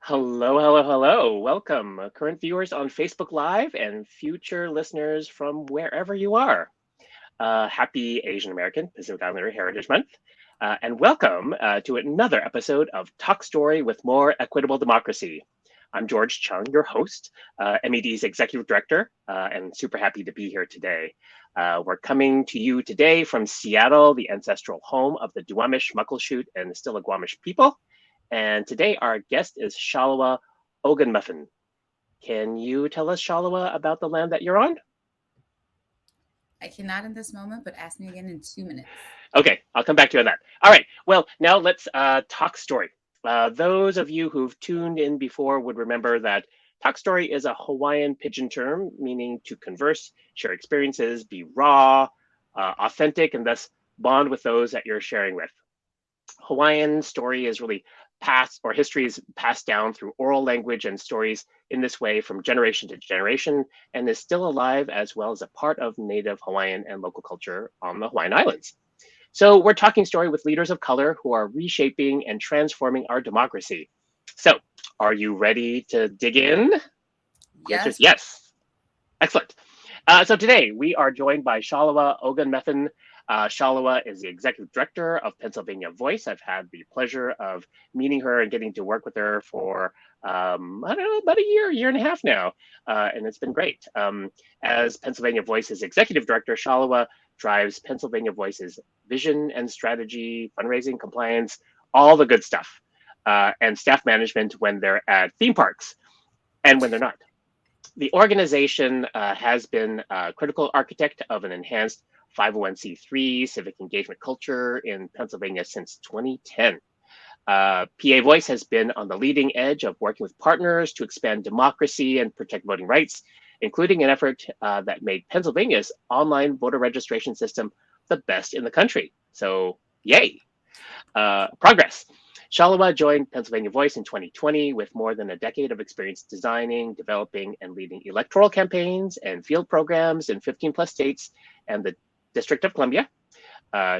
Hello, hello, hello. Welcome, current viewers on Facebook Live and future listeners from wherever you are. Happy Asian American Pacific Islander Heritage Month. And welcome to another episode of Talk Story with More Equitable Democracy. I'm George Chung, your host, MED's Executive Director, and super happy to be here today. We're coming to you today from Seattle, the ancestral home of the Duwamish, Muckleshoot, and Stillaguamish people. And today our guest is Salewa Ogunmefun. Can you tell us, Salewa, about the land that you're on? I cannot in this moment, but ask me again in 2 minutes. Okay, I'll come back to you on that. All right, well, now let's talk story. Those of you who've tuned in before would remember that talk story is a Hawaiian pidgin term meaning to converse, share experiences, be raw, authentic, and thus bond with those that you're sharing with. Hawaiian story is really passed, or history is passed down through oral language and stories in this way from generation to generation, and is still alive as well as a part of native Hawaiian and local culture on the Hawaiian Islands. So we're talking story with leaders of color who are reshaping and transforming our democracy. So are you ready to dig in? The answer is Yes. yes. Excellent. So today we are joined by Salewa Ogunmefun. Salewa is the executive director of Pennsylvania Voice. I've had the pleasure of meeting her and getting to work with her for I don't know, about a year and a half now, and it's been great. As Pennsylvania Voice's executive director, Salewa drives Pennsylvania Voice's vision and strategy, fundraising, compliance, all the good stuff, and staff management when they're at theme parks and when they're not. The organization has been a critical architect of an enhanced 501c3 civic engagement culture in Pennsylvania since 2010. PA Voice has been on the leading edge of working with partners to expand democracy and protect voting rights, including an effort that made Pennsylvania's online voter registration system the best in the country. So, yay! Progress. Shalwa joined Pennsylvania Voice in 2020 with more than a decade of experience designing, developing, and leading electoral campaigns and field programs in 15 plus states and the District of Columbia.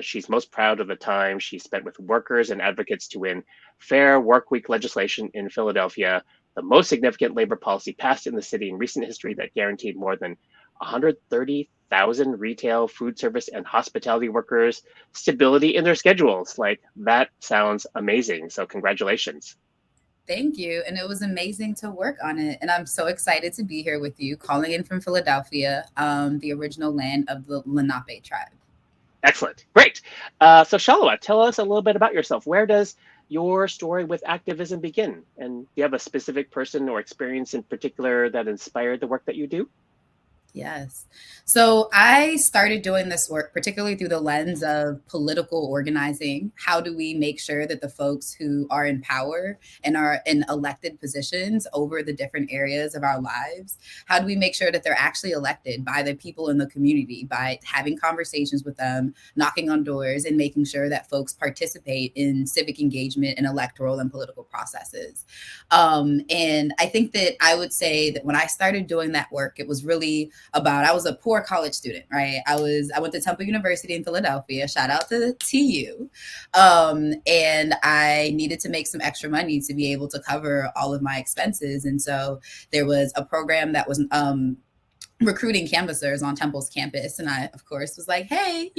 She's most proud of the time she spent with workers and advocates to win fair workweek legislation in Philadelphia, the most significant labor policy passed in the city in recent history that guaranteed more than 130,000 retail, food service, and hospitality workers stability in their schedules. Like, that sounds amazing. So, congratulations. Thank you. And it was amazing to work on it. And I'm so excited to be here with you, calling in from Philadelphia, the original land of the Lenape tribe. Excellent. Great. So, Shalwa, tell us a little bit about yourself. Where does your story with activism begin? And do you have a specific person or experience in particular that inspired the work that you do? Yes. So I started doing this work, particularly through the lens of political organizing. How do we make sure that the folks who are in power and are in elected positions over the different areas of our lives, how do we make sure that they're actually elected by the people in the community, by having conversations with them, knocking on doors, and making sure that folks participate in civic engagement and electoral and political processes? And I think that I would say that when I started doing that work, it was really about I was a poor college student, right? I went to Temple University in Philadelphia. Shout out to TU. And I needed to make some extra money to be able to cover all of my expenses. And so there was a program that was recruiting canvassers on Temple's campus. And I, of course, was like, hey,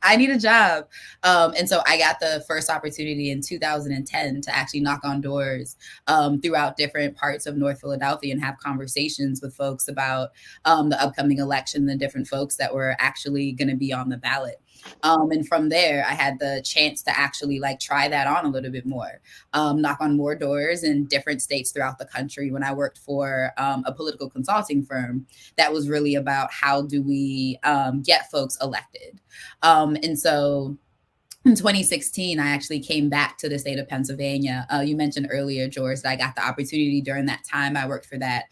I need a job. And so I got the first opportunity in 2010 to actually knock on doors throughout different parts of North Philadelphia and have conversations with folks about the upcoming election, the different folks that were actually going to be on the ballot. And from there, I had the chance to actually like try that on a little bit more, knock on more doors in different states throughout the country when I worked for a political consulting firm that was really about how do we get folks elected. And so in 2016, I actually came back to the state of Pennsylvania. You mentioned earlier, George, that I got the opportunity during that time. I worked for that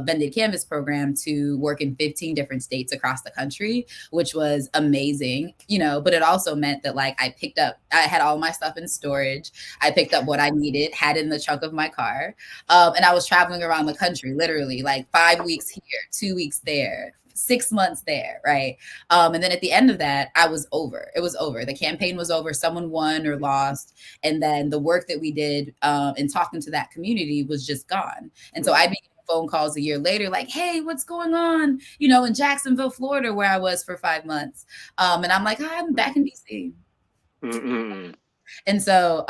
Bended Canvas program to work in 15 different states across the country, which was amazing, but it also meant that like I had all my stuff in storage. I picked up what I needed, had it in the trunk of my car. And I was traveling around the country, literally like 5 weeks here, 2 weeks there, 6 months there, right? And then at the end of that, I was over. It was over. The campaign was over. Someone won or lost, and then the work that we did in talking to that community was just gone. And so I Mm, began phone calls a year later, like, "Hey, what's going on?" In Jacksonville, Florida, where I was for 5 months. And I'm like, "I'm back in mm, DC." mm, mm, And so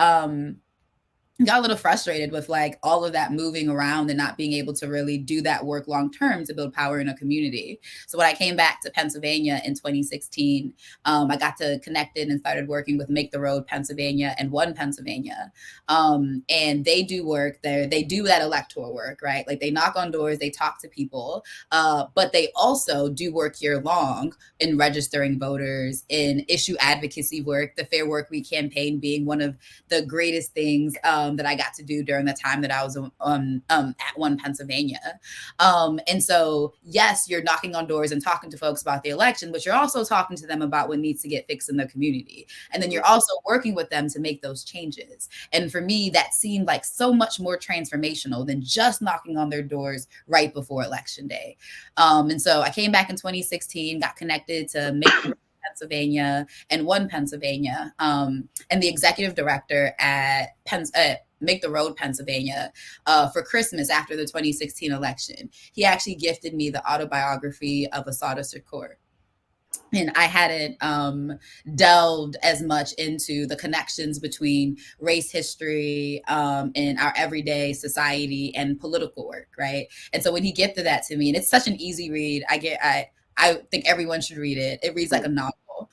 got a little frustrated with like all of that moving around and not being able to really do that work long term to build power in a community. So when I came back to Pennsylvania in 2016, I got to connected and started working with Make the Road Pennsylvania and One Pennsylvania. And they do work there. They do that electoral work, right? Like they knock on doors, they talk to people, but they also do work year long in registering voters, in issue advocacy work, the Fair Work Week campaign being one of the greatest things that I got to do during the time that I was at One Pennsylvania. And so, yes, you're knocking on doors and talking to folks about the election, but you're also talking to them about what needs to get fixed in the community. And then mm, you're also working with them to make those changes. And for me, that seemed like so much more transformational than just knocking on their doors right before Election Day. And so I came back in 2016, got connected to Make the Pennsylvania and One Pennsylvania, and the executive director at Make the Road Pennsylvania for Christmas after the 2016 election. He actually gifted me the autobiography of Assata Shakur. And I hadn't delved as much into the connections between race history in our everyday society and political work, right? And so when he gifted that to me, and it's such an easy read, I think everyone should read it. It reads like mm. a novel.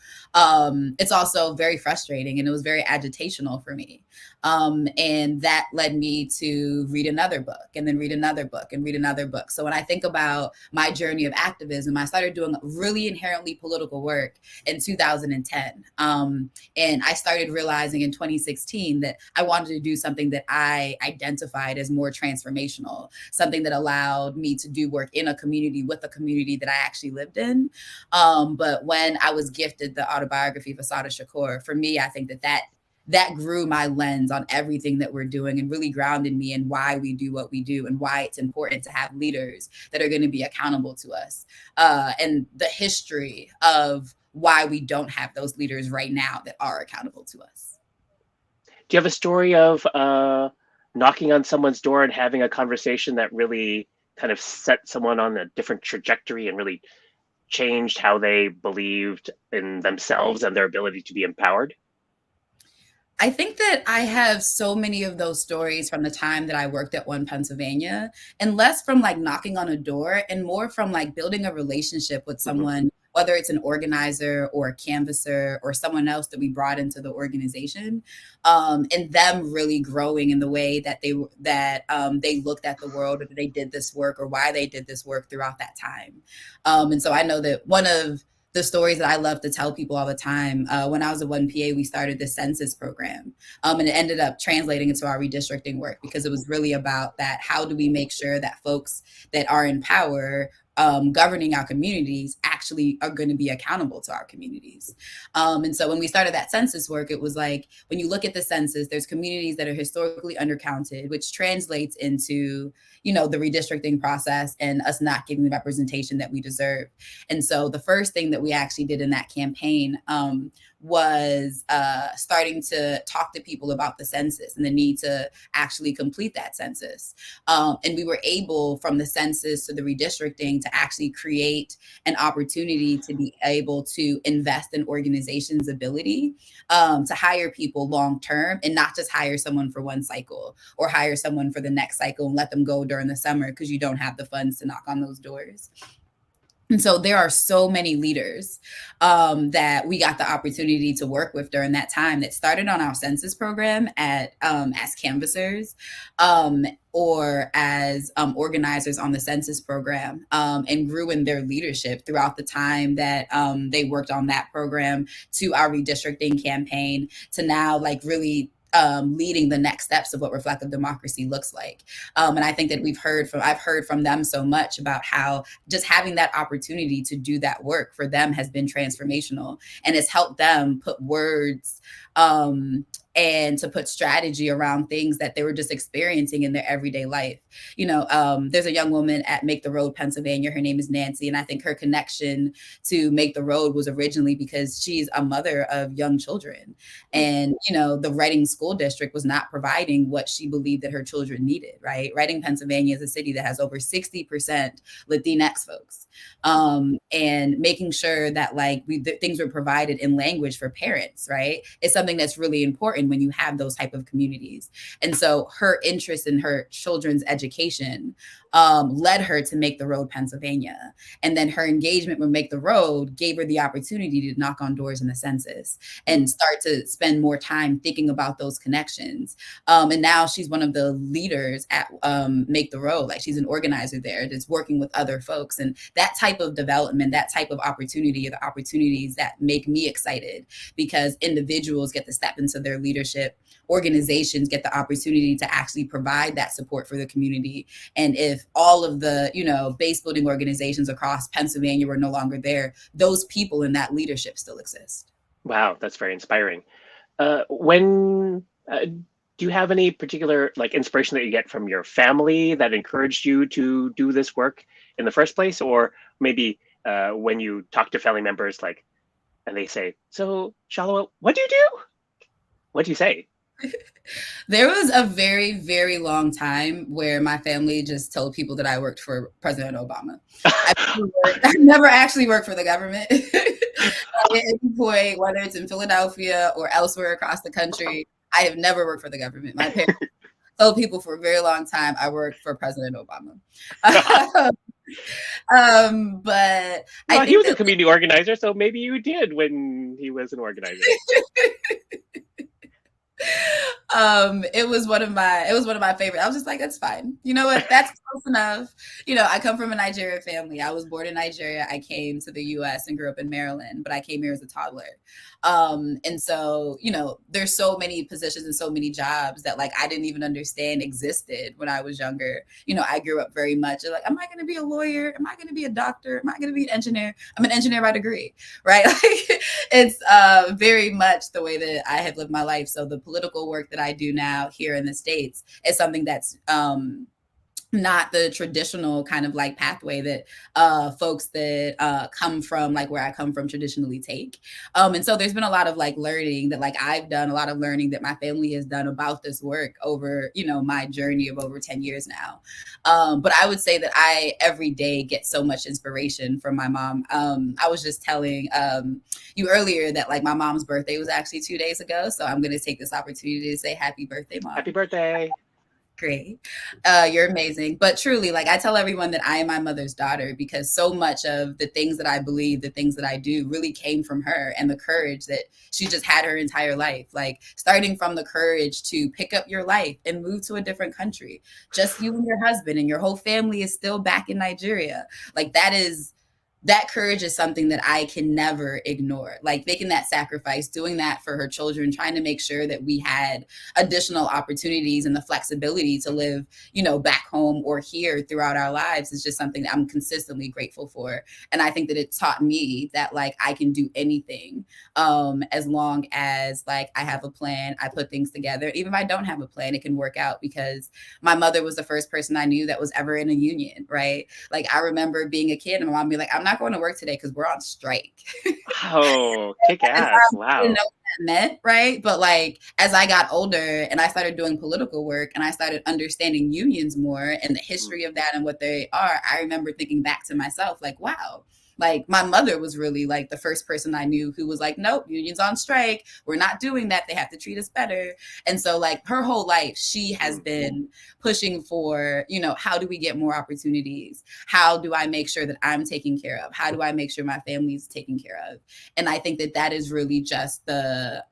It's also very frustrating, and it was very agitational for me. And that led me to read another book and then read another book and read another book. So when I think about my journey of activism, I started doing really inherently political work in 2010. And I started realizing in 2016 that I wanted to do something that I identified as more transformational, something that allowed me to do work in a community with a community that I actually lived in. But when I was gifted the autobiography of Assata Shakur, for me, I think that grew my lens on everything that we're doing and really grounded me in why we do what we do and why it's important to have leaders that are going to be accountable to us, and the history of why we don't have those leaders right now that are accountable to us. Do you have a story of knocking on someone's door and having a conversation that really kind of set someone on a different trajectory and really changed how they believed in themselves and their ability to be empowered? I think that I have so many of those stories from the time that I worked at One Pennsylvania, and less from like knocking on a door and more from like building a relationship with Hmm. someone, whether it's an organizer or a canvasser or someone else that we brought into the organization, and them really growing in the way that they looked at the world, or that they did this work, or why they did this work throughout that time. And so I know that one of the stories that I love to tell people all the time. When I was at 1PA, we started the census program, and it ended up translating into our redistricting work because it was really about that. How do we make sure that folks that are in power governing our communities actually are going to be accountable to our communities? And so when we started that census work, it was like when you look at the census, there's communities that are historically undercounted, which translates into the redistricting process and us not getting the representation that we deserve. And so the first thing that we actually did in that campaign was starting to talk to people about the census and the need to actually complete that census. And we were able, from the census to the redistricting, to actually create an opportunity to be able to invest in organizations' ability to hire people long term and not just hire someone for one cycle or hire someone for the next cycle and let them go during the summer because you don't have the funds to knock on those doors. And so there are so many leaders that we got the opportunity to work with during that time that started on our census program as canvassers, or as organizers on the census program, and grew in their leadership throughout the time that they worked on that program, to our redistricting campaign, to now like really leading the next steps of what reflective democracy looks like. And I think that I've heard from them so much about how just having that opportunity to do that work for them has been transformational and has helped them put words and to put strategy around things that they were just experiencing in their everyday life. there's a young woman at Make the Road, Pennsylvania. Her name is Nancy. And I think her connection to Make the Road was originally because she's a mother of young children. Mm. And, the Reading School District was not providing what she believed that her children needed, right? Reading, Pennsylvania is a city that has over 60% Latinx folks. And making sure that things were provided in language for parents, right? It's something that's really important when you have those type of communities. And so her interest in her children's education led her to Make the Road, Pennsylvania. And then her engagement with Make the Road gave her the opportunity to knock on doors in the census Mm. and start to spend more time thinking about those connections. And now she's one of the leaders at Make the Road. Like, she's an organizer there that's working with other folks. And that type of development, that type of opportunity are the opportunities that make me excited, because individuals get to step into their leadership. Organizations get the opportunity to actually provide that support for the community. And if all of the, base building organizations across Pennsylvania were no longer there, those people in that leadership still exist. Wow, that's very inspiring. When do you have any particular inspiration that you get from your family that encouraged you to do this work in the first place, or maybe when you talk to family members, and they say, "So, Shallow, what do you do?" What do you say? There was a very, very long time where my family just told people that I worked for President Obama. I never actually worked for the government. At any point, whether it's in Philadelphia or elsewhere across the country, I have never worked for the government. My parents told people for a very long time I worked for President Obama. But I Well, he think was a that community organizer, so maybe you did when he was an organizer. it was one of my favorites. I was just like, that's fine. You know what? That's close enough. I come from a Nigerian family. I was born in Nigeria. I came to the US and grew up in Maryland, but I came here as a toddler. And so, there's so many positions and so many jobs that I didn't even understand existed when I was younger. I grew up very much like, am I going to be a lawyer? Am I going to be a doctor? Am I going to be an engineer? I'm an engineer by degree, right? It's very much the way that I have lived my life. So the political work that I do now here in the States is something that's not the traditional kind of pathway that folks that come from where I come from traditionally take. And so there's been a lot of learning that I've done, a lot of learning that my family has done about this work over, my journey of over 10 years now. But I would say that I every day get so much inspiration from my mom. I was just telling you earlier that my mom's birthday was actually 2 days ago. So I'm going to take this opportunity to say happy birthday, Mom. Happy birthday. Great. You're amazing. But truly, I tell everyone that I am my mother's daughter, because so much of the things that I believe, the things that I do really came from her, and the courage that she just had her entire life. Starting from the courage to pick up your life and move to a different country. Just you and your husband, and your whole family is still back in Nigeria. That courage is something that I can never ignore. Making that sacrifice, doing that for her children, trying to make sure that we had additional opportunities and the flexibility to live, back home or here throughout our lives is just something that I'm consistently grateful for. And I think that it taught me that I can do anything as long as I have a plan, I put things together. Even if I don't have a plan, it can work out, because my mother was the first person I knew that was ever in a union, right? I remember being a kid and my mom be like, I'm not going to work today because we're on strike. Oh, kick ass. I didn't Wow. know what that meant, right? But as I got older and I started doing political work and I started understanding unions more and the Mm. history of that and what they are, I remember thinking back to myself, wow, my mother was really the first person I knew who was nope, unions on strike. We're not doing that. They have to treat us better. And so her whole life, she has Mm. been pushing for, how do we get more opportunities? How do I make sure that I'm taken care of? How do I make sure my family's taken care of? And I think that that is really just the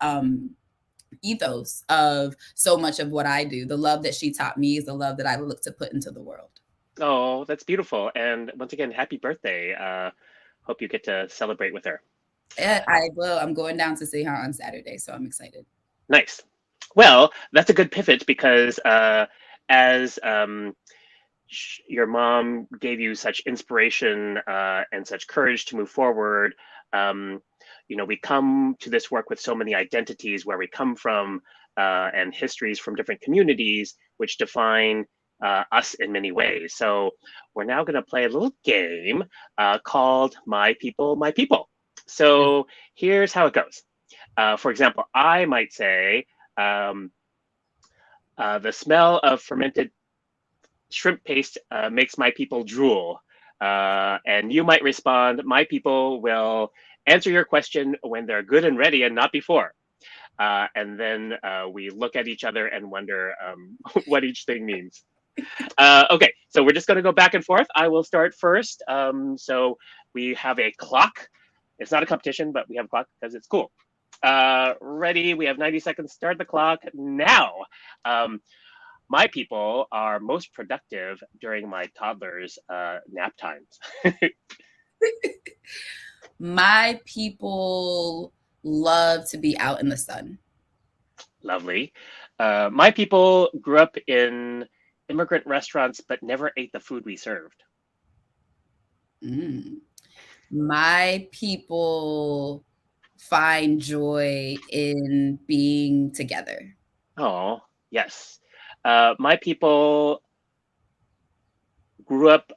ethos of so much of what I do. The love that she taught me is the love that I look to put into the world. Oh, that's beautiful. And once again, happy birthday. Hope you get to celebrate with her. Yeah, I will. I'm going down to see her on Saturday, so I'm excited. Nice. Well, that's a good pivot because as your mom gave you such inspiration and such courage to move forward, um, we come to this work with so many identities where we come from and histories from different communities, which define us in many ways. So we're now going to play a little game called My People, My People. So here's how it goes. For example, I might say, um, the smell of fermented shrimp paste makes my people drool. And you might respond, my people will answer your question when they're good and ready and not before. And then we look at each other and wonder what each thing means. Okay, so we're just going to go back and forth. I will start first. So we have a clock. It's not a competition, but we have a clock because it's cool. Ready? We have 90 seconds. Start the clock now. Um, my people are most productive during my toddler's nap times. My people love to be out in the sun. Lovely. My people grew up in immigrant restaurants, but never ate the food we served. Mm. My people find joy in being together. Oh, yes. My people grew up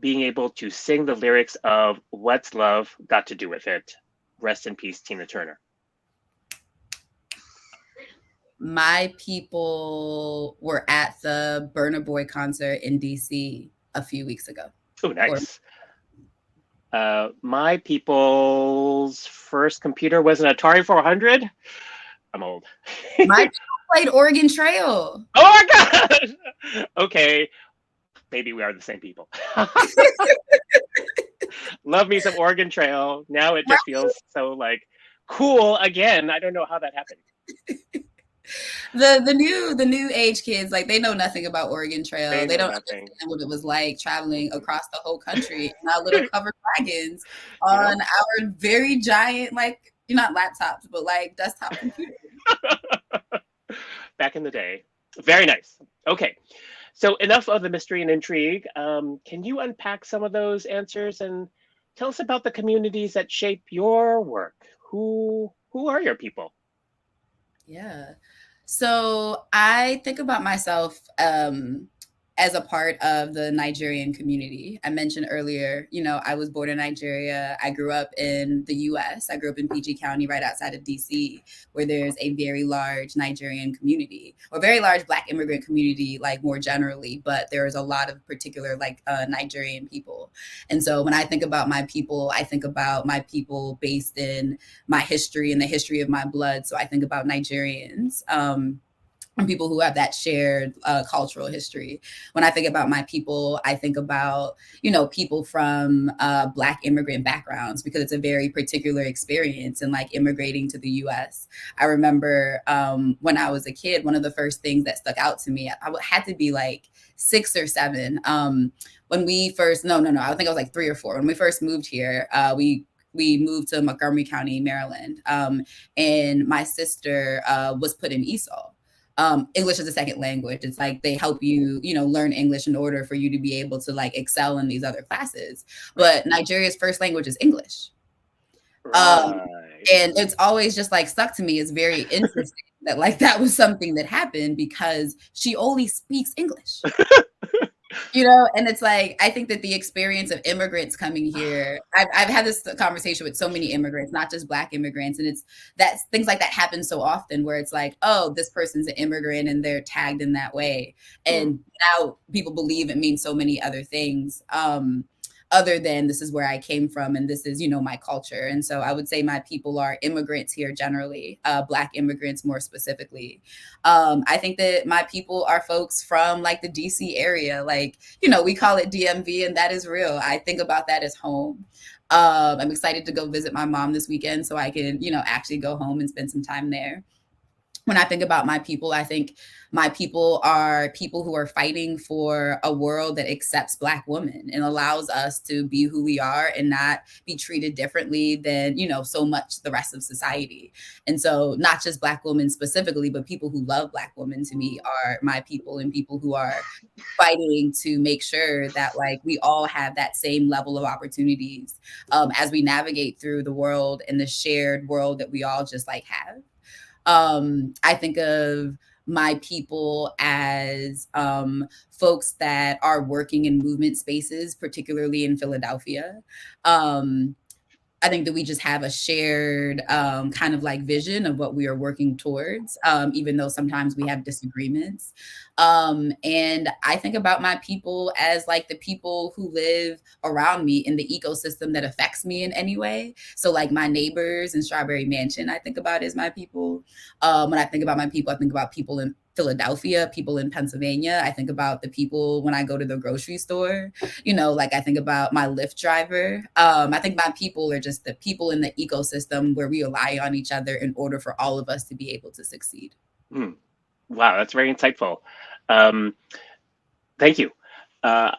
being able to sing the lyrics of What's Love Got to Do with It? Rest in peace, Tina Turner. My people were at the Burna Boy concert in DC a few weeks ago. Oh, Or nice. My people's first computer was an Atari 400. I'm old. my people played Oregon Trail. Oh my god! Okay, maybe we are the same people. Love me some Oregon Trail. Now it just feels so like cool again. I don't know how that happened. The new age kids, like, they know nothing about Oregon Trail. They They know don't nothing. understand what it was like traveling across the whole country in our little covered wagons You on know? our very giant, like, not laptops, but like desktop computers. Back in the day. Very nice. Okay. So enough of the mystery and intrigue. Can you unpack some of those answers and tell us about the communities that shape your work? Who are your people? Yeah. So I think about myself as a part of the Nigerian community. I mentioned earlier, I was born in Nigeria. I grew up in the US. I grew up in PG County, right outside of DC, where there's a very large Nigerian community, or very large Black immigrant community, like, more generally. But there's a lot of particular, like, Nigerian people. And so when I think about my people, I think about my people based in my history and the history of my blood. So I think about Nigerians. And people who have that shared cultural history. When I think about my people, I think about, people from Black immigrant backgrounds, because it's a very particular experience. And, like, immigrating to the US, I remember when I was a kid, one of the first things that stuck out to me, I had to be like 6 or 7. When we first, no, I think I was like 3 or 4. When we first moved here, we moved to Montgomery County, Maryland, and my sister was put in ESOL. English is a second language. It's like they help you, learn English in order for you to be able to, like, excel in these other classes. Right. But Nigeria's first language is English. Um, Right. and it's always just, like, stuck to me. It's very interesting that, like, that was something that happened because she only speaks English. And it's like, I think that the experience of immigrants coming here, I've had this conversation with so many immigrants, not just Black immigrants. And it's that things like that happen so often, where it's like, oh, this person's an immigrant and they're tagged in that way. Mm. And now people believe it means so many other things. Other than this is where I came from and this is, my culture. And so I would say my people are immigrants here generally, Black immigrants more specifically. I think that my people are folks from, like, the DC area. Like, we call it DMV, and that is real. I think about that as home. I'm excited to go visit my mom this weekend so I can, actually go home and spend some time there. When I think about my people, I think my people are people who are fighting for a world that accepts Black women and allows us to be who we are and not be treated differently than, so much the rest of society. And so not just Black women specifically, but people who love Black women, to me, are my people, and people who are fighting to make sure that, like, we all have that same level of opportunities as we navigate through the world and the shared world that we all just, like, have. I think of my people as folks that are working in movement spaces, particularly in Philadelphia. Um, I think that we just have a shared kind of like vision of what we are working towards, even though sometimes we have disagreements. And I think about my people as like the people who live around me in the ecosystem that affects me in any way. So, like my neighbors in Strawberry Mansion, I think about as my people. When I think about my people, I think about people in Philadelphia, people in Pennsylvania. I think about the people when I go to the grocery store. Like I think about my Lyft driver. I think my people are just the people in the ecosystem where we rely on each other in order for all of us to be able to succeed. Hmm. Wow, that's very insightful. Um, Thank you. Uh,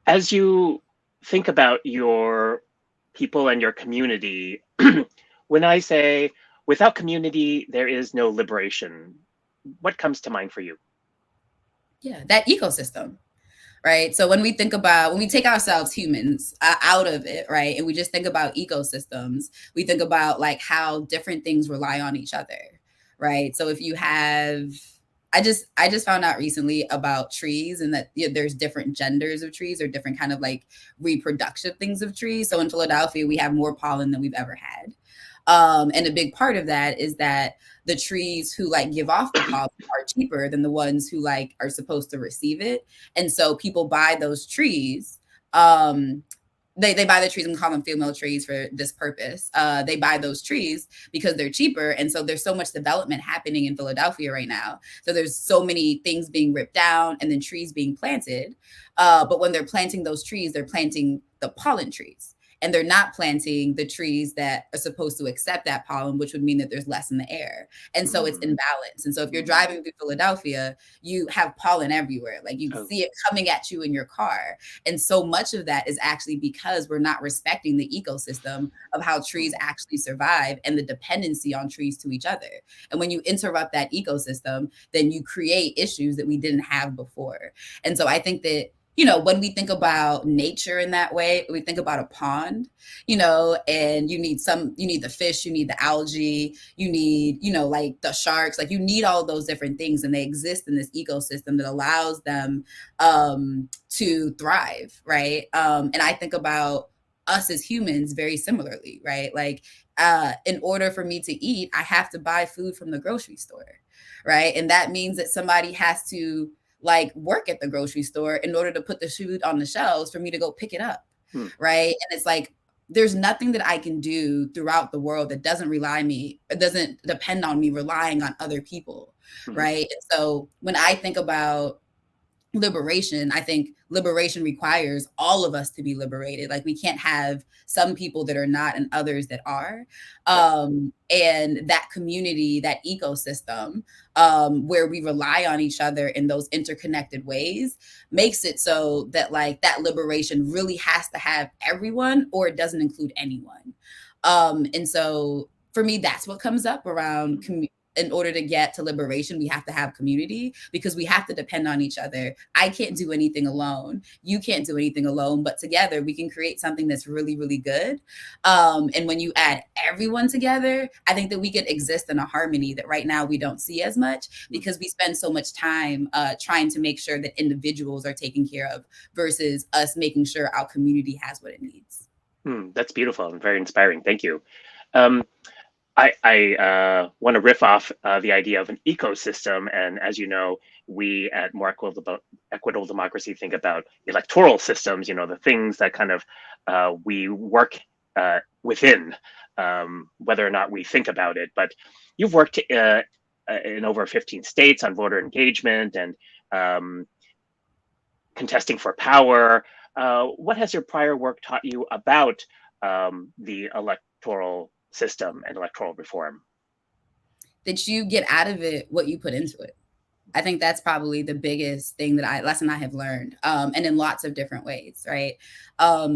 as you think about your people and your community, when I say without community, there is no liberation, what comes to mind for you? Yeah, that ecosystem. Right. So when we take ourselves humans out of it, right, and we just think about ecosystems, we think about like how different things rely on each other. Right. So if you have, I just found out recently about trees and that there's different genders of trees or different kind of like reproductive things of trees. So in Philadelphia, we have more pollen than we've ever had. And a big part of that is that the trees who like give off the pollen are cheaper than the ones who like are supposed to receive it. And so people buy those trees. They buy the trees and call them female trees for this purpose. They buy those trees because they're cheaper. And so there's so much development happening in Philadelphia right now. So there's so many things being ripped down and then trees being planted. But when they're planting those trees, they're planting the pollen trees and they're not planting the trees that are supposed to accept that pollen, which would mean that there's less in the air. And so it's Mm, imbalance. And so if you're mm. driving through Philadelphia, you have pollen everywhere. Like you Oh, see it coming at you in your car. And so much of that is actually because we're not respecting the ecosystem of how trees mm, actually survive and the dependency on trees to each other. And when you interrupt that ecosystem, then you create issues that we didn't have before. And so I think that when we think about nature in that way, we think about a pond, and you need the fish, you need the algae, you need, like the sharks, like you need all those different things and they exist in this ecosystem that allows them to thrive, right? And I think about us as humans very similarly, right? Like in order for me to eat, I have to buy food from the grocery store, right? And that means that somebody has to like work at the grocery store in order to put the food on the shelves for me to go pick it up, mm, right? And it's like there's nothing that I can do throughout the world that doesn't depend on me relying on other people, mhm, right? And so when I think about liberation, I think liberation requires all of us to be liberated. Like we can't have some people that are not and others that are. right. And that community, that ecosystem, where we rely on each other in those interconnected ways makes it so that like that liberation really has to have everyone or it doesn't include anyone. And so for me, that's what comes up around in order to get to liberation, we have to have community because we have to depend on each other. I can't do anything alone. You can't do anything alone, but together we can create something that's really, really good. And when you add everyone together, I think that we could exist in a harmony that right now we don't see as much Mm, because we spend so much time trying to make sure that individuals are taken care of versus us making sure our community has what it needs. that's beautiful and very inspiring. Thank you. Um, I want to riff off the idea of an ecosystem, and as you know, we at More Equitable Democracy think about electoral systems. The things that kind of we work within, whether or not we think about it. But you've worked in over 15 states on voter engagement and um, contesting for power. What has your prior work taught you about the electoral system and electoral reform? That you get out of it what you put into it. I think that's probably the biggest thing lesson I have learned, and in lots of different ways, right?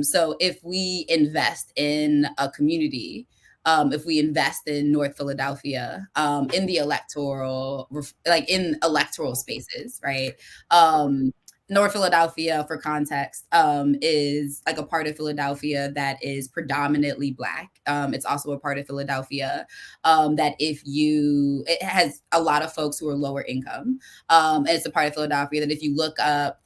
So if we invest in a community, if we invest in North Philadelphia, in the like in electoral spaces, right? North Philadelphia, for context, is like a part of Philadelphia that is predominantly Black. It's also a part of Philadelphia that it has a lot of folks who are lower income. And it's a part of Philadelphia that if you look up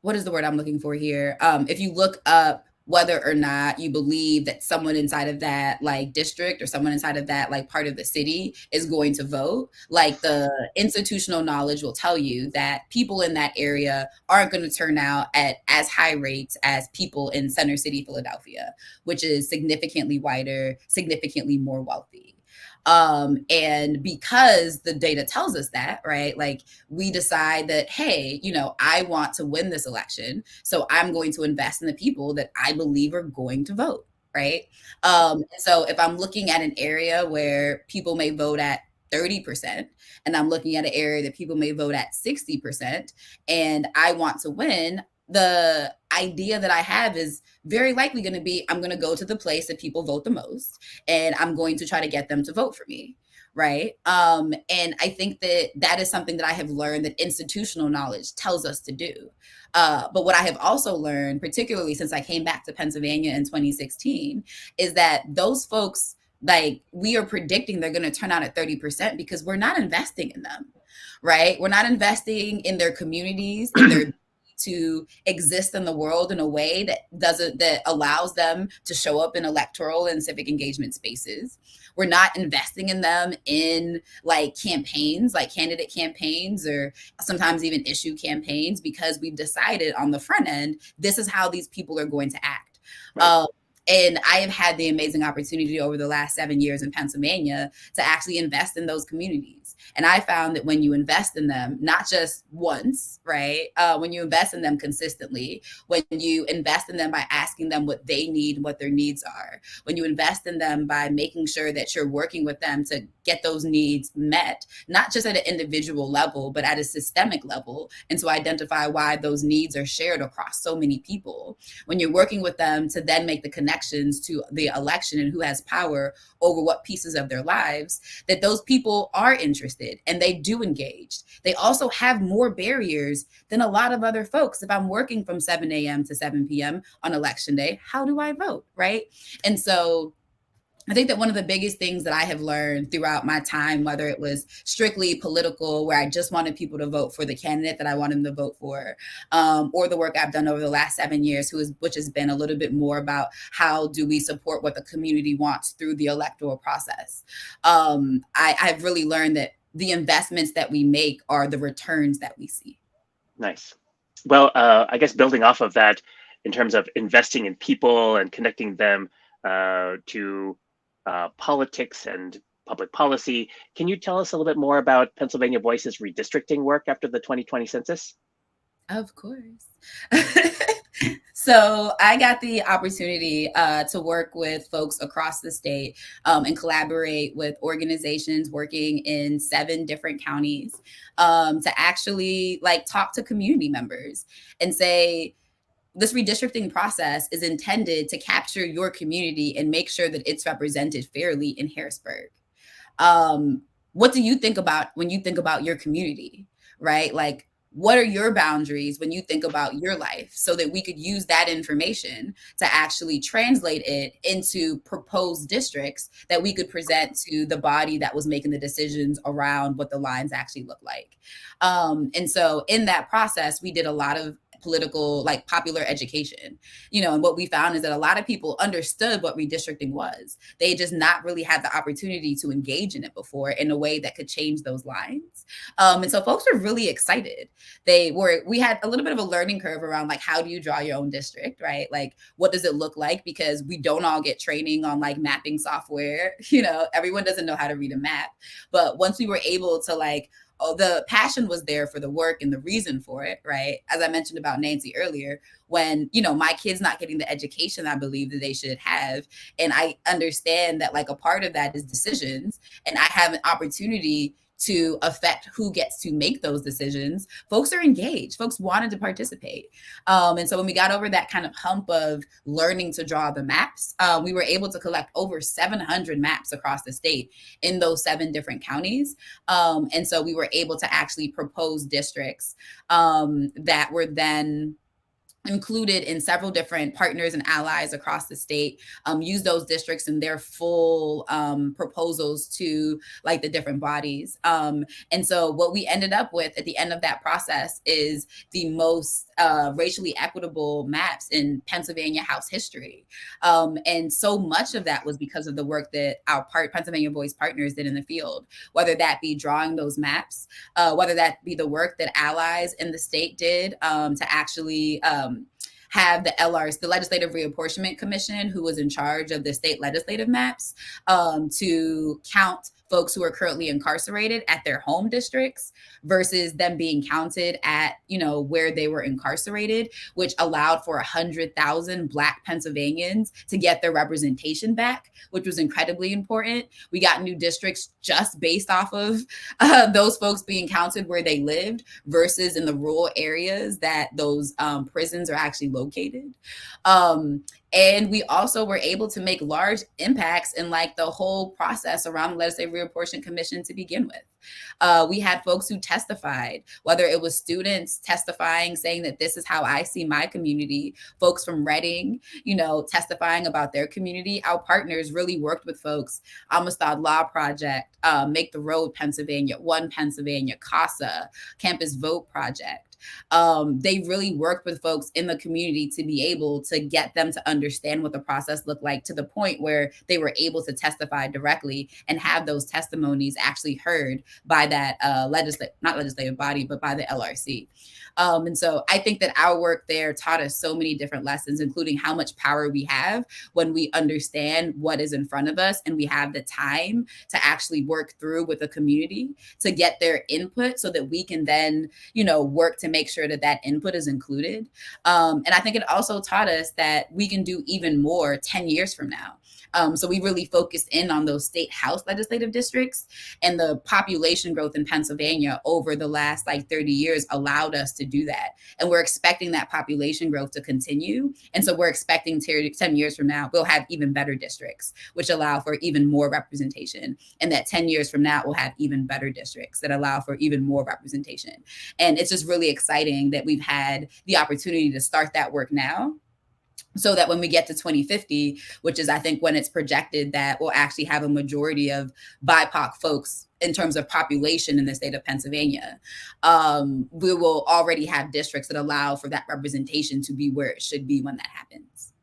what is the word I'm looking for here? If you look up whether or not you believe that someone inside of that like district or someone inside of that like part of the city is going to vote, like the institutional knowledge will tell you that people in that area aren't going to turn out at as high rates as people in Center City, Philadelphia, which is significantly whiter, significantly more wealthy. And because the data tells us that, right, like we decide that, hey, I want to win this election, so I'm going to invest in the people that I believe are going to vote, right? So if I'm looking at an area where people may vote at 30%, and I'm looking at an area that people may vote at 60%, and I want to win, the idea that I have is very likely going to be I'm going to go to the place that people vote the most, and I'm going to try to get them to vote for me. Right. And I think that that is something that I have learned that institutional knowledge tells us to do. But what I have also learned, particularly since I came back to Pennsylvania in 2016, is that those folks, like, we are predicting they're going to turn out at 30% because we're not investing in them. Right. We're not investing in their communities, in their to exist in the world in a way that allows them to show up in electoral and civic engagement spaces. We're not investing in them in like campaigns, like candidate campaigns, or sometimes even issue campaigns, because we've decided on the front end this is how these people are going to act. Right. And I have had the amazing opportunity over the last 7 years in Pennsylvania to actually invest in those communities. And I found that when you invest in them, not just once, right? When you invest in them consistently, when you invest in them by asking them what they need, what their needs are, when you invest in them by making sure that you're working with them to get those needs met, not just at an individual level, but at a systemic level, and to identify why those needs are shared across so many people. When you're working with them to then make the connections to the election and who has power over what pieces of their lives, that those people are interested and they do engage. They also have more barriers than a lot of other folks. If I'm working from 7 a.m. to 7 p.m. on election day, how do I vote? Right. And so I think that one of the biggest things that I have learned throughout my time, whether it was strictly political, where I just wanted people to vote for the candidate that I wanted them to vote for, or the work I've done over the last 7 years, which has been a little bit more about how do we support what the community wants through the electoral process. I've really learned that the investments that we make are the returns that we see. Nice. Well, I guess building off of that, in terms of investing in people and connecting them to politics and public policy, can you tell us a little bit more about Pennsylvania Voice's redistricting work after the 2020 census? Of course. So I got the opportunity to work with folks across the state and collaborate with organizations working in 7 different counties to actually like talk to community members and say, this redistricting process is intended to capture your community and make sure that it's represented fairly in Harrisburg. Um, what do you think about when you think about your community, right? Like, what are your boundaries when you think about your life, so that we could use that information to actually translate it into proposed districts that we could present to the body that was making the decisions around what the lines actually look like. And so in that process, we did a lot of political, like popular education, and what we found is that a lot of people understood what redistricting was. They just not really had the opportunity to engage in it before in a way that could change those lines. And so folks were really excited. We had a little bit of a learning curve around like, how do you draw your own district, right? Like, what does it look like? Because we don't all get training on like mapping software. Everyone doesn't know how to read a map. But once we were able to like, the passion was there for the work and the reason for it, right? As I mentioned about Nancy earlier, when, my kids not getting the education I believe that they should have. And I understand that like a part of that is decisions. And I have an opportunity to affect who gets to make those decisions, folks are engaged. Folks wanted to participate. And so when we got over that kind of hump of learning to draw the maps, we were able to collect over 700 maps across the state in those 7 different counties. And so we were able to actually propose districts that were then included in several different partners and allies across the state, use those districts in their full proposals to like the different bodies. And so what we ended up with at the end of that process is the most racially equitable maps in Pennsylvania House history. And so much of that was because of the work that our Pennsylvania Voice partners did in the field, whether that be drawing those maps, whether that be the work that allies in the state did to actually have the LRs, the Legislative Reapportionment Commission, who was in charge of the state legislative maps, to count folks who are currently incarcerated at their home districts versus them being counted at, where they were incarcerated, which allowed for 100,000 Black Pennsylvanians to get their representation back, which was incredibly important. We got new districts just based off of those folks being counted where they lived versus in the rural areas that those prisons are actually located. And we also were able to make large impacts in like the whole process around the Legislative Reapportionment Commission to begin with. We had folks who testified, whether it was students testifying, saying that this is how I see my community, folks from Reading, testifying about their community. Our partners really worked with folks, Amistad Law Project, Make the Road Pennsylvania, One Pennsylvania, CASA, Campus Vote Project. They really worked with folks in the community to be able to get them to understand what the process looked like, to the point where they were able to testify directly and have those testimonies actually heard by that not legislative body, but by the LRC. And so I think that our work there taught us so many different lessons, including how much power we have when we understand what is in front of us and we have the time to actually work through with the community to get their input so that we can then, work to make sure that that input is included. And I think it also taught us that we can do even more 10 years from now. So we really focused in on those state house legislative districts, and the population growth in Pennsylvania over the last 30 years allowed us to do that. And we're expecting that population growth to continue. And so we're expecting 10 years from now, we'll have even better districts, which allow for even more representation. And that 10 years from now, we'll have even better districts that allow for even more representation. And it's just really exciting that we've had the opportunity to start that work now, so that when we get to 2050, which is, I think, when it's projected that we'll actually have a majority of BIPOC folks in terms of population in the state of Pennsylvania, we will already have districts that allow for that representation to be where it should be when that happens.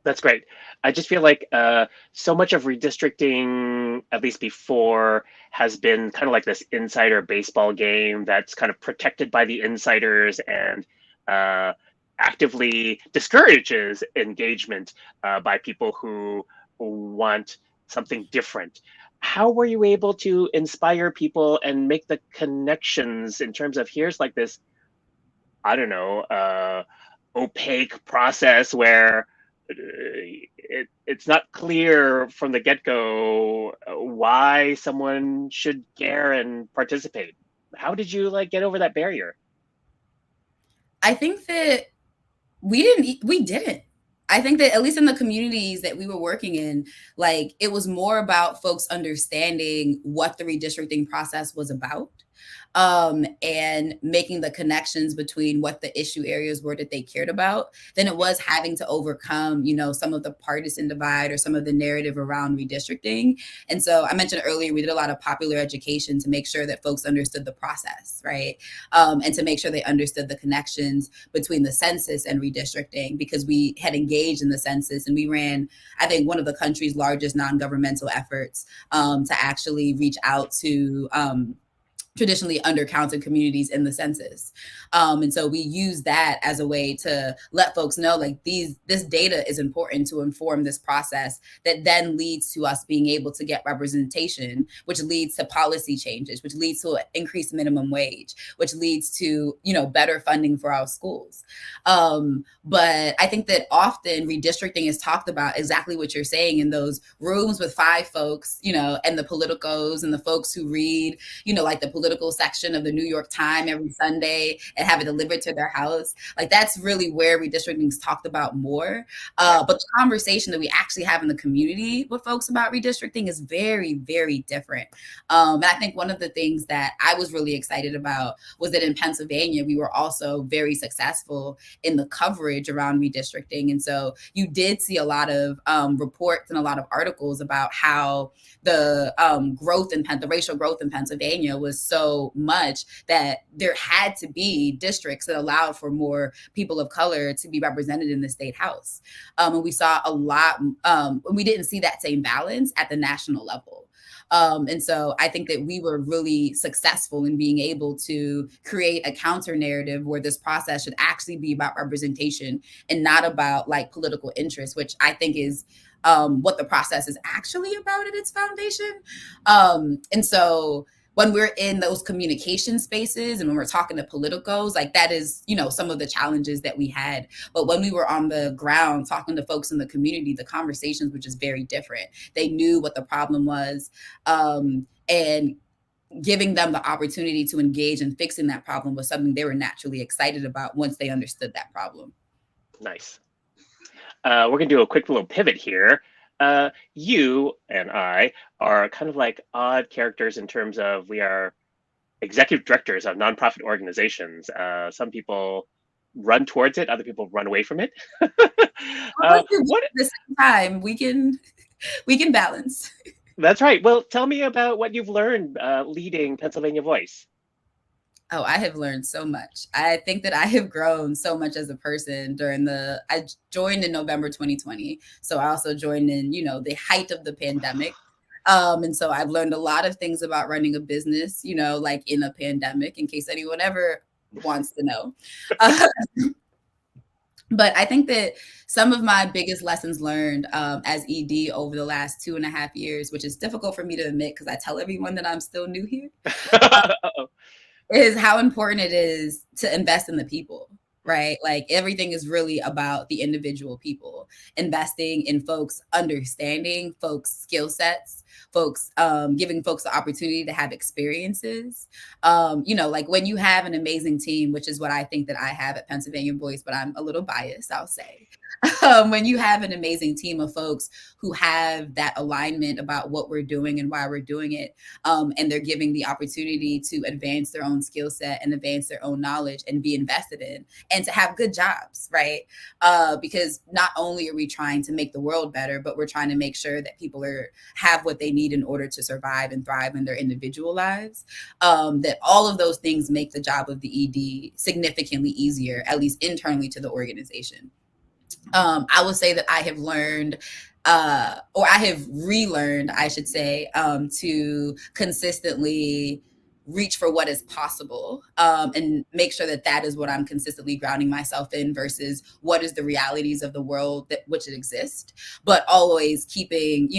That's great. I just feel like so much of redistricting, at least before, has been kind of like this insider baseball game that's kind of protected by the insiders and actively discourages engagement by people who want something different. How were you able to inspire people and make the connections in terms of here's like this, I don't know, opaque process where it's not clear from the get-go why someone should care and participate? How did you get over that barrier? I think that we didn't. I think that at least in the communities that we were working in, it was more about folks understanding what the redistricting process was about, and making the connections between what the issue areas were that they cared about, than it was having to overcome, some of the partisan divide or some of the narrative around redistricting. And so I mentioned earlier, we did a lot of popular education to make sure that folks understood the process, right? And to make sure they understood the connections between the census and redistricting, because we had engaged in the census and we ran, I think, one of the country's largest non-governmental efforts to actually reach out to traditionally undercounted communities in the census. And so we use that as a way to let folks know like this data is important to inform this process that then leads to us being able to get representation, which leads to policy changes, which leads to an increased minimum wage, which leads to, better funding for our schools. But I think that often redistricting is talked about exactly what you're saying in those rooms with five folks, and the politicos and the folks who read, like the political section of the New York Times every Sunday and have it delivered to their house. Like that's really where redistricting is talked about more. Right. But the conversation that we actually have in the community with folks about redistricting is very, very different. And I think one of the things that I was really excited about was that in Pennsylvania, we were also very successful in the coverage around redistricting. And so you did see a lot of reports and a lot of articles about how the the racial growth in Pennsylvania was so much that there had to be districts that allowed for more people of color to be represented in the state house. And we saw a lot, we didn't see that same balance at the national level. And so I think that we were really successful in being able to create a counter narrative where this process should actually be about representation and not about like political interest, which I think is what the process is actually about at its foundation. And so when we're in those communication spaces and when we're talking to politicos, like that is, some of the challenges that we had. But when we were on the ground talking to folks in the community, the conversations were just very different. They knew what the problem was. And giving them the opportunity to engage in fixing that problem was something they were naturally excited about once they understood that problem. Nice. We're going to do a quick little pivot here. You and I are kind of like odd characters in terms of we are executive directors of nonprofit organizations. Some people run towards it, other people run away from it. What? At the same time, we can balance. That's right. Well, tell me about what you've learned leading Pennsylvania Voice. Oh, I have learned so much. I think that I have grown so much as a person I joined in November 2020. So I also joined in, the height of the pandemic. And so I've learned a lot of things about running a business, like in a pandemic, in case anyone ever wants to know. But I think that some of my biggest lessons learned as ED over the last 2.5 years, which is difficult for me to admit because I tell everyone that I'm still new here, is how important it is to invest in the people, right? Like everything is really about the individual people, investing in folks, understanding folks' skill sets, folks, giving folks the opportunity to have experiences. Like when you have an amazing team, which is what I think that I have at Pennsylvania Voice, but I'm a little biased, I'll say. When you have an amazing team of folks who have that alignment about what we're doing and why we're doing it, and they're giving the opportunity to advance their own skill set and advance their own knowledge and be invested in and to have good jobs, right? Because not only are we trying to make the world better, but we're trying to make sure that people have what they need in order to survive and thrive in their individual lives. That all of those things make the job of the ED significantly easier, at least internally to the organization. I would say that I have learned, or I have relearned, I should say, to consistently reach for what is possible, and make sure that that is what I'm consistently grounding myself in versus what is the realities of the world that which it exists, but always keeping,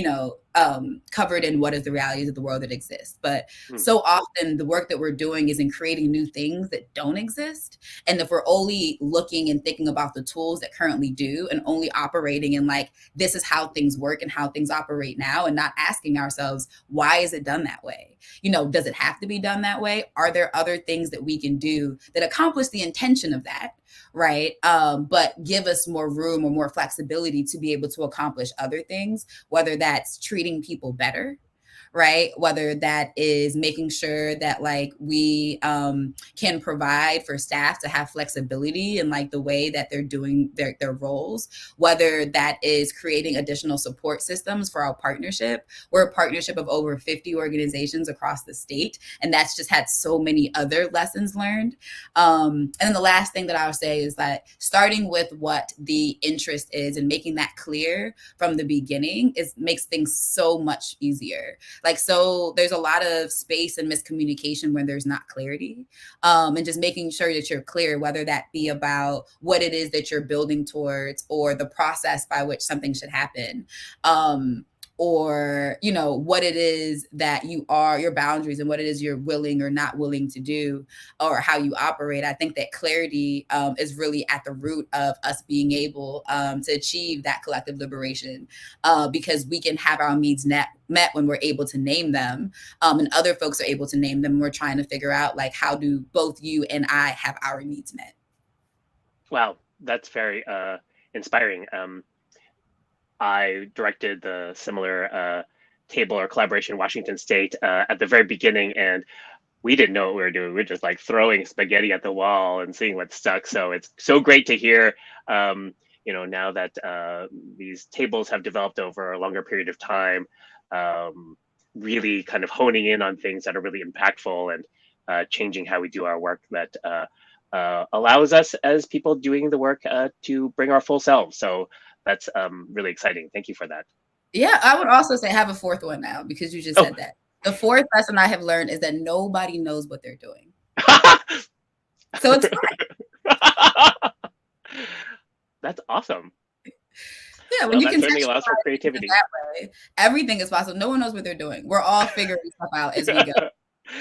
covered in what is the realities of the world that exists. But so often the work that we're doing is in creating new things that don't exist. And if we're only looking and thinking about the tools that currently do and only operating in like, this is how things work and how things operate now, and not asking ourselves, why is it done that way? Does it have to be done that way? Are there other things that we can do that accomplish the intention of that? Right. But give us more room or more flexibility to be able to accomplish other things, whether that's treating people better, right? Whether that is making sure that like we can provide for staff to have flexibility in like the way that they're doing their roles, whether that is creating additional support systems for our partnership. We're a partnership of over 50 organizations across the state, and that's just had so many other lessons learned. And then the last thing that I would say is that starting with what the interest is and making that clear from the beginning makes things so much easier. Like, so there's a lot of space and miscommunication when there's not clarity, and just making sure that you're clear, whether that be about what it is that you're building towards or the process by which something should happen. Or, you know, what it is that you are, your boundaries, and what it is you're willing or not willing to do, or how you operate. I think that clarity is really at the root of us being able to achieve that collective liberation, because we can have our needs met when we're able to name them, and other folks are able to name them. We're trying to figure out, like, how do both you and I have our needs met? Wow, that's very inspiring. I directed the similar table or collaboration in Washington State at the very beginning, and we didn't know what we were doing. We were just like throwing spaghetti at the wall and seeing what stuck. So it's so great to hear, now that these tables have developed over a longer period of time, really kind of honing in on things that are really impactful and changing how we do our work that allows us as people doing the work to bring our full selves. So that's really exciting. Thank you for that. Yeah, I would also say have a fourth one now, because you just Oh, said that. The fourth lesson I have learned is that nobody knows what they're doing. So it's that's awesome. yeah, when Well, you that can certainly allows for contextualize it creativity. that way, everything is possible. No one knows what they're doing. We're all figuring stuff out as we go.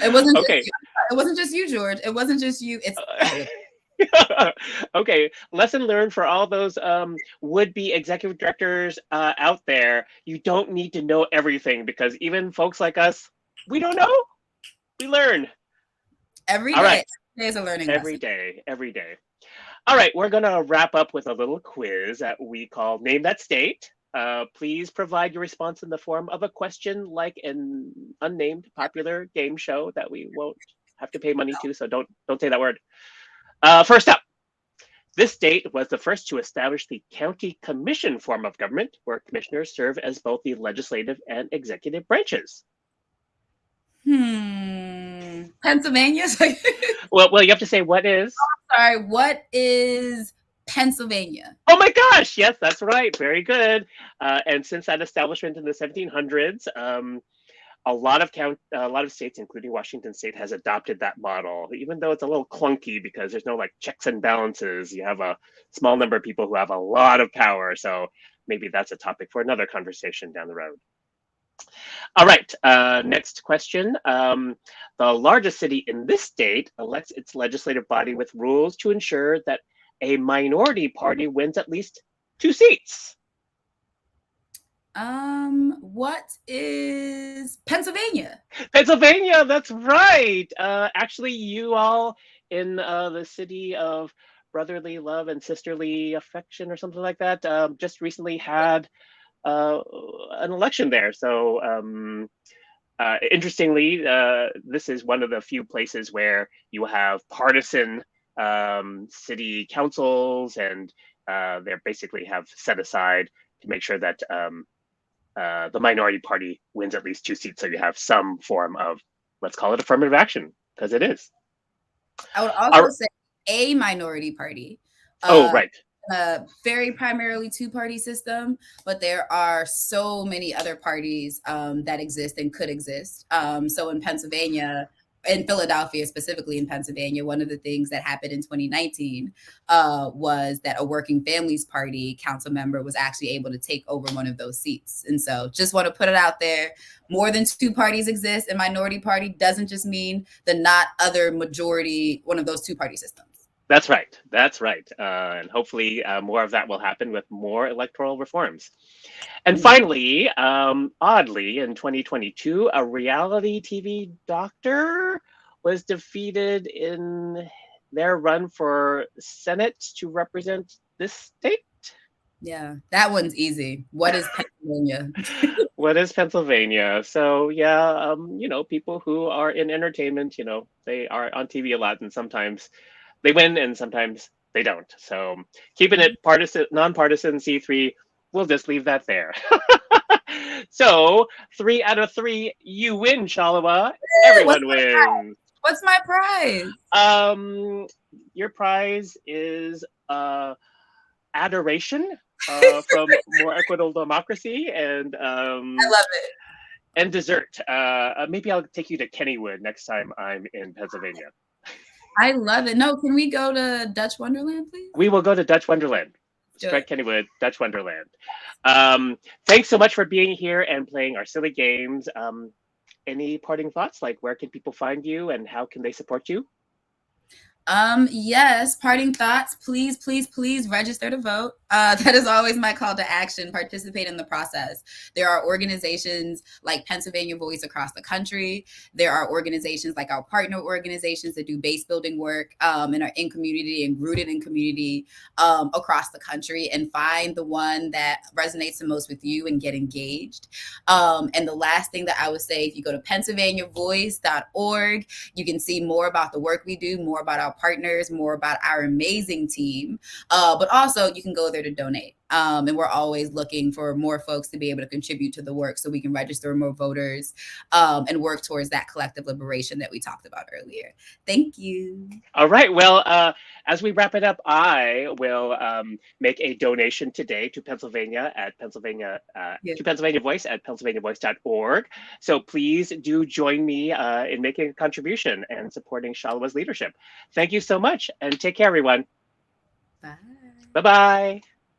It wasn't just Okay. you. It wasn't just you, George. It wasn't just you. It's all of Okay, lesson learned for all those would-be executive directors out there. You don't need to know everything, because even folks like us, we don't know. We learn. every All day. right, Every day is a learning every lesson. day, every day. All right, we're going to wrap up with a little quiz that we call Name That State. Please provide your response in the form of a question, like an unnamed popular game show that we won't have to pay money to, so don't say that word. First up, this state was the first to establish the county commission form of government, where commissioners serve as both the legislative and executive branches. Pennsylvania. Well, you have to say what is. Sorry, what is Pennsylvania? Oh my gosh, yes, that's right. Very good. And since that establishment in the 1700s, a lot of states, including Washington State, has adopted that model, even though it's a little clunky because there's no like checks and balances. You have a small number of people who have a lot of power. So maybe that's a topic for another conversation down the road. All right, next question. The largest city in this state elects its legislative body with rules to ensure that a minority party wins at least 2 seats. What is Pennsylvania? Pennsylvania, that's right. Actually, you all in the city of brotherly love and sisterly affection or something like that just recently had uh, an election there. So interestingly, this is one of the few places where you have partisan city councils, and they basically have set aside to make sure that the minority party wins at least 2 seats. So you have some form of, let's call it affirmative action, because it is. I would also say a minority party. Oh, right. Very primarily two-party system, but there are so many other parties that exist and could exist. So in Pennsylvania, in Philadelphia, specifically in Pennsylvania, one of the things that happened in 2019 was that a Working Families Party council member was actually able to take over one of those seats. And so just want to put it out there. More than two parties exist, and minority party doesn't just mean the not other majority, one of those two-party systems. That's right. That's right. And hopefully more of that will happen with more electoral reforms. And finally, oddly, in 2022, a reality TV doctor was defeated in their run for Senate to represent this state. Yeah, that one's easy. What is Pennsylvania? What is Pennsylvania? So yeah, people who are in entertainment, they are on TV a lot, and sometimes they win and sometimes they don't. So keeping it partisan, nonpartisan, C3, we'll just leave that there. So 3 out of 3, you win, Shalwa. Everyone wins. What's my prize? Your prize is adoration from More Equitable Democracy, and I love it. And dessert. Maybe I'll take you to Kennywood next time I'm in Pennsylvania. I love it. No, can we go to Dutch Wonderland, please? We will go to Dutch Wonderland. Do it. Strike Kennywood, Dutch Wonderland. Thanks so much for being here and playing our silly games. Any parting thoughts? Like, where can people find you and how can they support you? Yes, parting thoughts. Please, please, please register to vote. That is always my call to action. Participate in the process. There are organizations like Pennsylvania Voice across the country. There are organizations like our partner organizations that do base building work and are in community and rooted in community across the country. And find the one that resonates the most with you and get engaged. And the last thing that I would say, if you go to PennsylvaniaVoice.org, you can see more about the work we do, more about our partners, more about our amazing team. But also, you can go there to donate. And we're always looking for more folks to be able to contribute to the work so we can register more voters and work towards that collective liberation that we talked about earlier. Thank you. All right. Well, as we wrap it up, I will make a donation today to Pennsylvania at Pennsylvania Yeah. to Pennsylvania Voice at PennsylvaniaVoice.org. So please do join me in making a contribution and supporting Shalawa's leadership. Thank you so much, and take care, everyone. Bye. Bye bye.